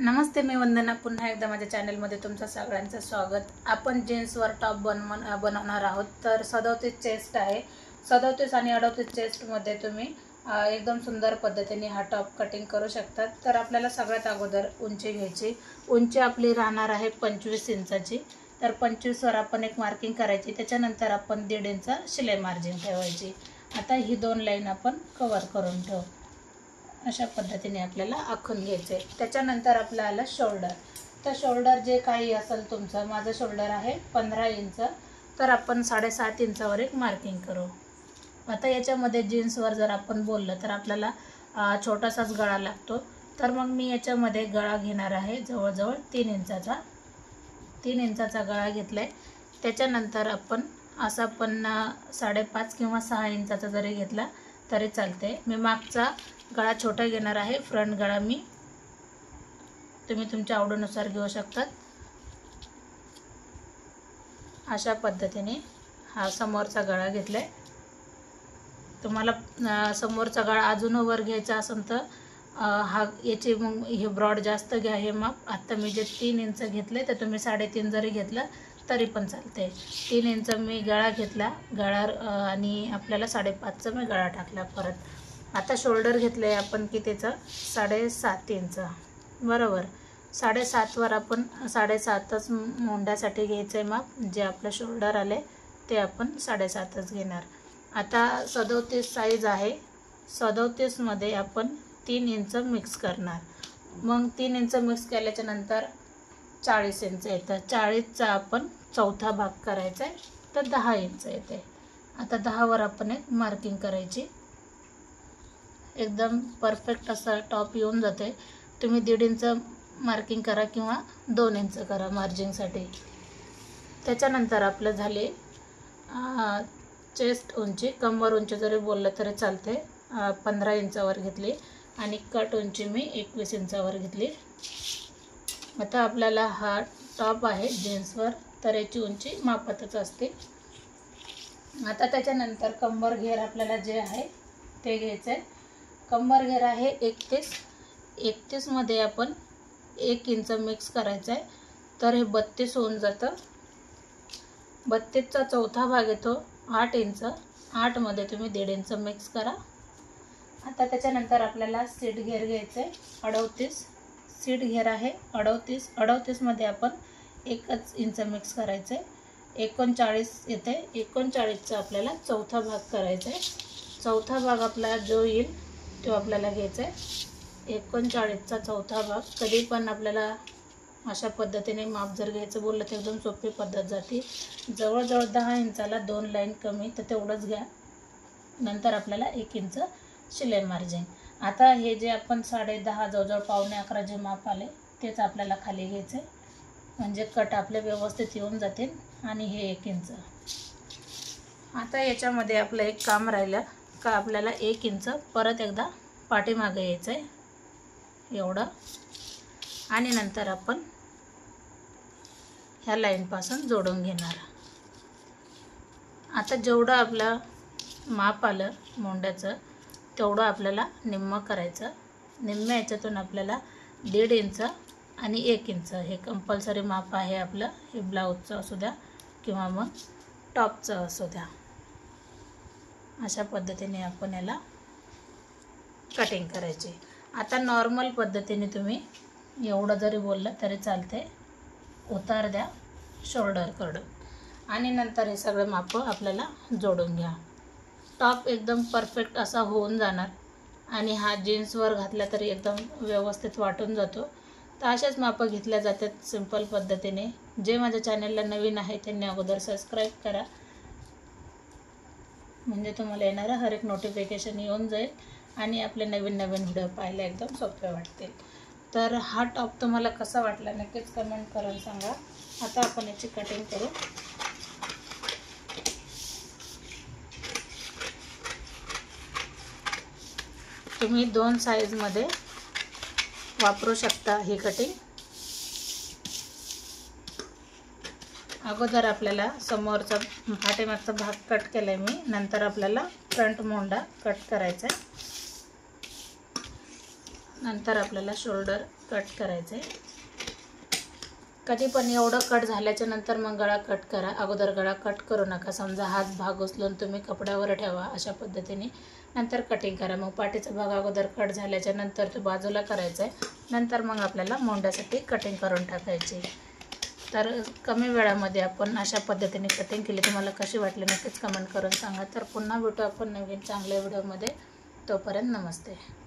नमस्ते, मी वंदना. पुन्हा एकदा माझ्या चॅनलमध्ये तुमचं सगळ्यांचं स्वागत. आपण जीन्सवर टॉप बनवणार आहोत. तर 37 चेस्ट आहे. 37 आणि 38 चेस्टमध्ये तुम्ही एकदम सुंदर पद्धतीने हा टॉप कटिंग करू शकतात. तर आपल्याला सगळ्यात अगोदर उंची घ्यायची. उंची आपली राहणार आहे 25 इंचाची. तर 25वर आपण एक मार्किंग करायची. त्याच्यानंतर आपण 1.5 इंच शिलाई मार्जिन ठेवायची. आता ही 2 लाईन आपण कव्हर करून ठेवू. अशा पद्धतीने आपल्याला आखून घ्यायचे. त्याच्यानंतर आपलं आलं शोल्डर. तर शोल्डर जे काही असेल तुमचं, माझं शोल्डर आहे 15 इंच. तर आपण 7.5 इंचावर एक मार्किंग करू. आता याच्यामध्ये जीन्सवर जर आपण बोललं तर आपल्याला छोटासाच गळा लागतो. तर मग मी याच्यामध्ये गळा घेणार आहे जवळजवळ 3 इंचाचा. 3 इंचाचा गळा घेतला आहे. त्याच्यानंतर आपण असा पण 5.5 किंवा 6 इंचाचा जरी घेतला तरी चालते. मी मागचा गळा छोटा घेणार आहे. फ्रंट गळा तुम्ही तुमच्या आवडीनुसार घेऊ शकतात. अशा पद्धतीने हा समोरचा गळा घेतलाय. तुम्हाला समोरचा गळा अजून वर घ्यायचा असेल तर याची मग हे ब्रॉड जास्त घ्या. हे माप आता मी जे 3 इंच घेतले तर तुम्ही 3.5 जरी घेतलं तरी पण चालते. 3 इंच मी गळा घेतला. गळा आणि आपल्याला 5.5चा मी गळा टाकला परत. आता शोल्डर घेतलं आहे आपण कितीचं, 7.5 इंच बरोबर. 7.5वर आपण 7.5च मोंढ्यासाठी घ्यायचं आहे माप. जे आपलं शोल्डर आले ते आपण 7.5च घेणार. आता 37 साईज आहे. 37मध्ये आपण 3 इंच मिक्स करणार. मग 3 इंच मिक्स केल्याच्या नंतर 40 इंच येतं. 40चा आपण चौथा भाग करायचा आहे तर 10 इंच येते. आता 10वर आपण एक मार्किंग करायची. एकदम परफेक्ट असा टॉप येऊन जाते. तुम्ही 1.5 इंच मार्किंग करा किंवा 2 इंच करा मार्जिंगसाठी. त्याच्यानंतर आपलं झाले चेस्ट उंची. कंबर उंची जरी बोललं तरी चालते. 15 इंचावर घेतली आणि कट उंची मी 21 इंचावर घेतली. आता आपल्याला हा टॉप आहे जीन्सवर, तर याची उंची मापातच असते. आता त्याच्यानंतर कंबर घेर आपल्याला जे आहे ते घ्यायचं आहे. कंबर घेर आहे 31 मध्ये आपण 1 इंच मिक्स करायचं आहे. तर हे 32 होऊन जातं. 32चा चौथा भाग येतो 8 इंच. 8 मध्ये तुम्ही 1.5 इंच मिक्स करा. आता त्याच्यानंतर आपल्याला सीट घेर घ्यायचं आहे 38. सीट घेर आहे 38 मध्ये आपण 1 इंच मिक्स करायचं आहे. 39 येते. 39चा आपल्याला चौथा भाग करायचा आहे. चौथा भाग आपला जो येईल तो आपल्याला घ्यायचा आहे. 39चा चौथा भाग. कधी पण आपल्याला अशा पद्धतीने माप जर घ्यायचं बोललं तर एकदम सोपी पद्धत जाते. जवळजवळ 10 इंचाला 2 लाईन कमी, तर तेवढंच घ्या. नंतर आपल्याला 1 इंच शिलाई मार्जिन. आता हे जे आपण 10.5 जवळजवळ 11:15 जे माप आले तेच आपल्याला खाली घ्यायचं आहे. म्हणजे कट आपले व्यवस्थित येऊन जातील. आणि हे 1 इंच. आता याच्यामध्ये आपलं एक काम राहिलं का, आपल्याला 1 इंच परत एकदा पाठीमागे यायचं आहे एवढं. आणि नंतर आपण ह्या लाईनपासून जोडून घेणार. आता जेवढं आपलं माप आलं मोंड्याचं तेवढं आपल्याला निम्मं करायचं. निम्म्या याच्यातून आपल्याला 1.5 इंच आणि 1 इंच हे कंपल्सरी माप आहे आपलं. हे ब्लाऊजचं असू द्या किंवा मग टॉपचं असू द्या. अशा पद्धतीने आपण याला कटिंग करायची. आता नॉर्मल पद्धतीने तुम्ही एवढं जरी बोललं तरी चालते. उतार द्या शोल्डरकडं आणि नंतर हे सगळे माप आपल्याला जोडून घ्या. टॉप एकदम परफेक्ट असा होऊन जाणार. आणि हा जीन्सवर घातला तरी एकदम व्यवस्थित वाटून जातो. तर अशाच माप घेतल्या जातात सिंपल पद्धतीने. जे माझ्या चॅनलला नवीन आहे त्यांनी अगोदर सबस्क्राईब करा, म्हणजे तुम्हाला येणारं हर एक नोटिफिकेशन येऊन जाईल आणि आपले नवीन व्हिडिओ पाहायला एकदम सोपे वाटतील. तर हा टॉप तुम्हाला कसा वाटला नक्कीच कमेंट करून सांगा. आता आपण याची कटिंग करू. तुम्ही 2 साईजमध्ये वापरू शकता ही कटिंग. अगोदर आपल्याला समोरचा पाठीमागचा भाग कट केला आहे मी. नंतर आपल्याला फ्रंट मोंडा कट करायचा आहे. नंतर आपल्याला शोल्डर कट करायचं आहे. कधी पण एवढं कट झाल्याच्या नंतर मग गळा कट करा. अगोदर गळा कट करू नका. समजा हात भाग उचलून तुम्ही कपड्यावर ठेवा अशा पद्धतीने, नंतर कटिंग करा. मग पाठीचा भाग अगोदर कट झाल्याच्या नंतर तो बाजूला करायचा आहे. नंतर मग आपल्याला मोंड्यासाठी कटिंग करून टाकायची. तर कमी वेळामध्ये आपण अशा पद्धतीने कटिंग केली. तुम्हाला कशी वाटली नक्कीच कमेंट करून सांगा. तर पुन्हा भेटू आपण नवीन चांगल्या व्हिडिओमध्ये. तोपर्यंत नमस्ते.